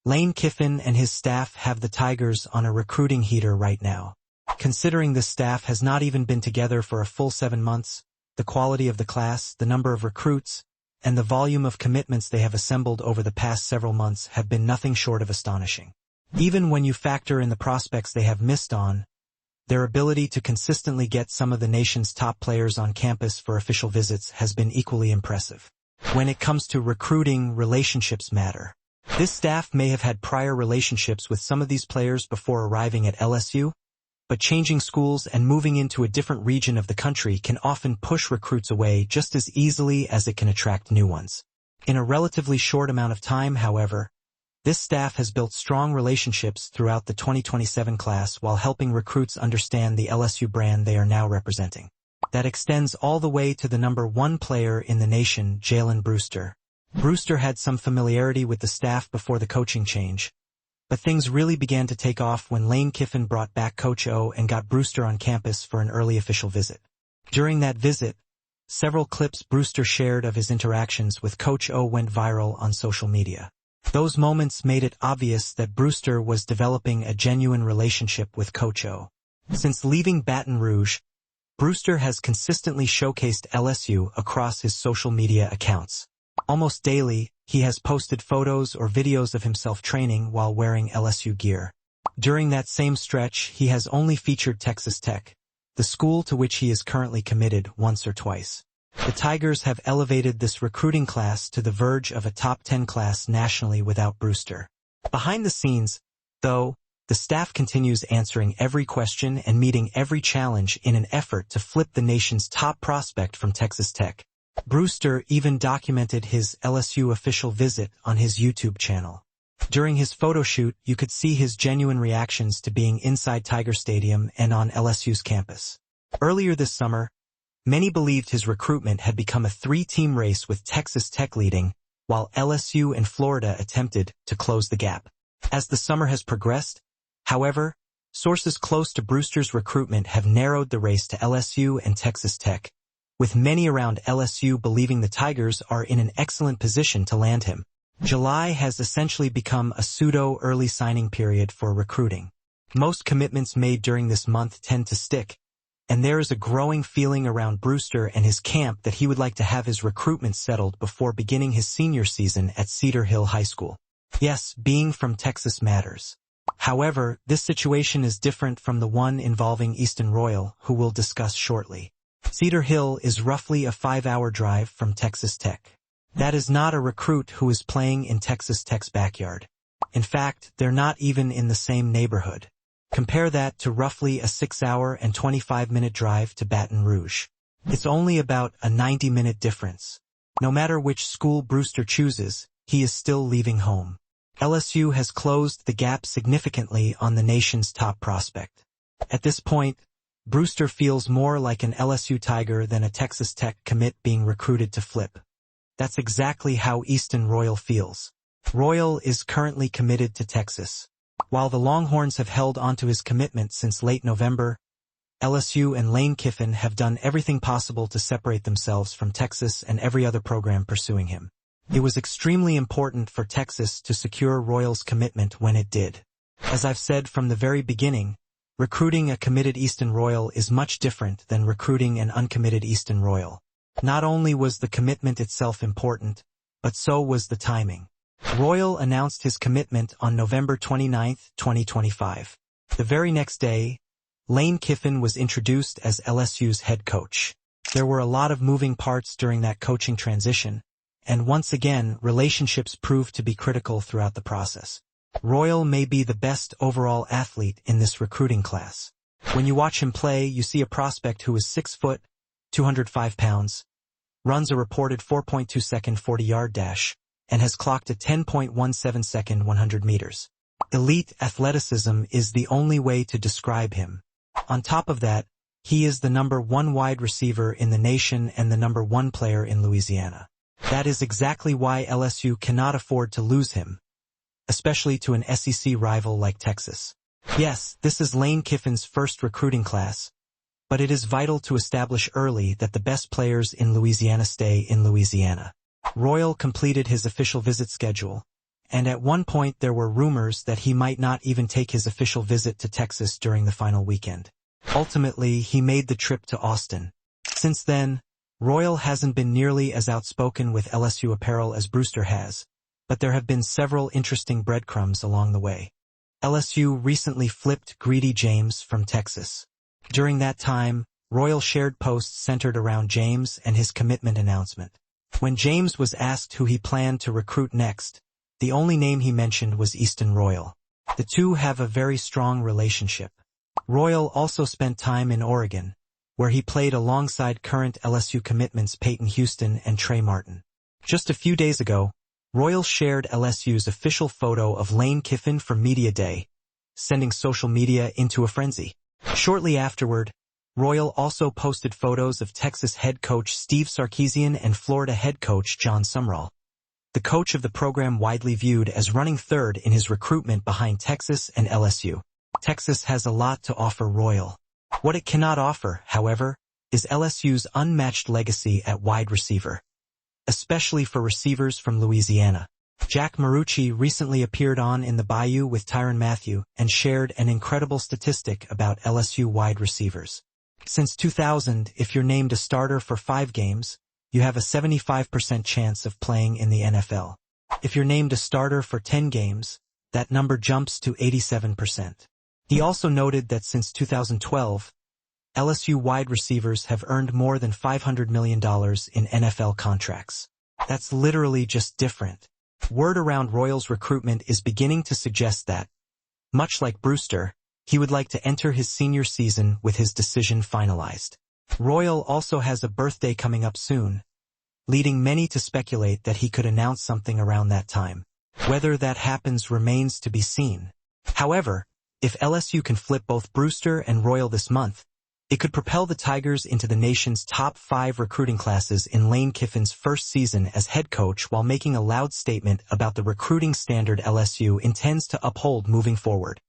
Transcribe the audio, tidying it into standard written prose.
Lane Kiffin and his staff have the Tigers on a recruiting heater right now. Considering this staff has not even been together for a full 7 months, the quality of the class, the number of recruits, and the volume of commitments they have assembled over the past several months have been nothing short of astonishing. Even when you factor in the prospects they have missed on, their ability to consistently get some of the nation's top players on campus for official visits has been equally impressive. When it comes to recruiting, relationships matter. This staff may have had prior relationships with some of these players before arriving at LSU, but changing schools and moving into a different region of the country can often push recruits away just as easily as it can attract new ones. In a relatively short amount of time, however, this staff has built strong relationships throughout the 2027 class while helping recruits understand the LSU brand they are now representing. That extends all the way to the number 1 player in the nation, Jalen Brewster. Brewster had some familiarity with the staff before the coaching change, but things really began to take off when Lane Kiffin brought back Coach O and got Brewster on campus for an early official visit. During that visit, several clips Brewster shared of his interactions with Coach O went viral on social media. Those moments made it obvious that Brewster was developing a genuine relationship with Coach O. Since leaving Baton Rouge, Brewster has consistently showcased LSU across his social media accounts. Almost daily, he has posted photos or videos of himself training while wearing LSU gear. During that same stretch, he has only featured Texas Tech, the school to which he is currently committed, once or twice. The Tigers have elevated this recruiting class to the verge of a top 10 class nationally without Brewster. Behind the scenes, though, the staff continues answering every question and meeting every challenge in an effort to flip the nation's top prospect from Texas Tech. Brewster even documented his LSU official visit on his YouTube channel. During his photo shoot, you could see his genuine reactions to being inside Tiger Stadium and on LSU's campus. Earlier this summer, many believed his recruitment had become a 3-team race with Texas Tech leading, while LSU and Florida attempted to close the gap. As the summer has progressed, however, sources close to Brewster's recruitment have narrowed the race to LSU and Texas Tech, with many around LSU believing the Tigers are in an excellent position to land him. July has essentially become a pseudo-early signing period for recruiting. Most commitments made during this month tend to stick, and there is a growing feeling around Brewster and his camp that he would like to have his recruitment settled before beginning his senior season at Cedar Hill High School. Yes, being from Texas matters. However, this situation is different from the one involving Easton Royal, who we'll discuss shortly. Cedar Hill is roughly a 5-hour drive from Texas Tech. That is not a recruit who is playing in Texas Tech's backyard. In fact, they're not even in the same neighborhood. Compare that to roughly a 6-hour and 25-minute drive to Baton Rouge. It's only about a 90-minute difference. No matter which school Brewster chooses, he is still leaving home. LSU has closed the gap significantly on the nation's top prospect. At this point, Brewster feels more like an LSU Tiger than a Texas Tech commit being recruited to flip. That's exactly how Easton Royal feels. Royal is currently committed to Texas. While the Longhorns have held onto his commitment since late November, LSU and Lane Kiffin have done everything possible to separate themselves from Texas and every other program pursuing him. It was extremely important for Texas to secure Royal's commitment when it did. As I've said from the very beginning, recruiting a committed Easton Royal is much different than recruiting an uncommitted Easton Royal. Not only was the commitment itself important, but so was the timing. Royal announced his commitment on November 29, 2025. The very next day, Lane Kiffin was introduced as LSU's head coach. There were a lot of moving parts during that coaching transition, and once again, relationships proved to be critical throughout the process. Royal may be the best overall athlete in this recruiting class. When you watch him play, you see a prospect who is 6 foot, 205 pounds, runs a reported 4.2-second 40-yard dash, and has clocked a 10.17-second 100 meters. Elite athleticism is the only way to describe him. On top of that, he is the number 1 wide receiver in the nation and the number 1 player in Louisiana. That is exactly why LSU cannot afford to lose him, especially to an SEC rival like Texas. Yes, this is Lane Kiffin's first recruiting class, but it is vital to establish early that the best players in Louisiana stay in Louisiana. Royal completed his official visit schedule, and at one point there were rumors that he might not even take his official visit to Texas during the final weekend. Ultimately, he made the trip to Austin. Since then, Royal hasn't been nearly as outspoken with LSU apparel as Brewster has, but there have been several interesting breadcrumbs along the way. LSU recently flipped Greedy James from Texas. During that time, Royal shared posts centered around James and his commitment announcement. When James was asked who he planned to recruit next, the only name he mentioned was Easton Royal. The two have a very strong relationship. Royal also spent time in Oregon, where he played alongside current LSU commitments Peyton Houston and Trey Martin. Just a few days ago, Royal shared LSU's official photo of Lane Kiffin for Media Day, sending social media into a frenzy. Shortly afterward, Royal also posted photos of Texas head coach Steve Sarkisian and Florida head coach John Sumrall, the coach of the program widely viewed as running third in his recruitment behind Texas and LSU. Texas has a lot to offer Royal. What it cannot offer, however, is LSU's unmatched legacy at wide receiver, especially for receivers from Louisiana. Jack Marucci recently appeared on In the Bayou with Tyrann Mathieu and shared an incredible statistic about LSU wide receivers. Since 2000, if you're named a starter for 5 games, you have a 75% chance of playing in the NFL. If you're named a starter for 10 games, that number jumps to 87%. He also noted that since 2012, LSU wide receivers have earned more than $500 million in NFL contracts. That's literally just different. Word around Royal's recruitment is beginning to suggest that, much like Brewster, he would like to enter his senior season with his decision finalized. Royal also has a birthday coming up soon, leading many to speculate that he could announce something around that time. Whether that happens remains to be seen. However, if LSU can flip both Brewster and Royal this month, it could propel the Tigers into the nation's top 5 recruiting classes in Lane Kiffin's first season as head coach while making a loud statement about the recruiting standard LSU intends to uphold moving forward.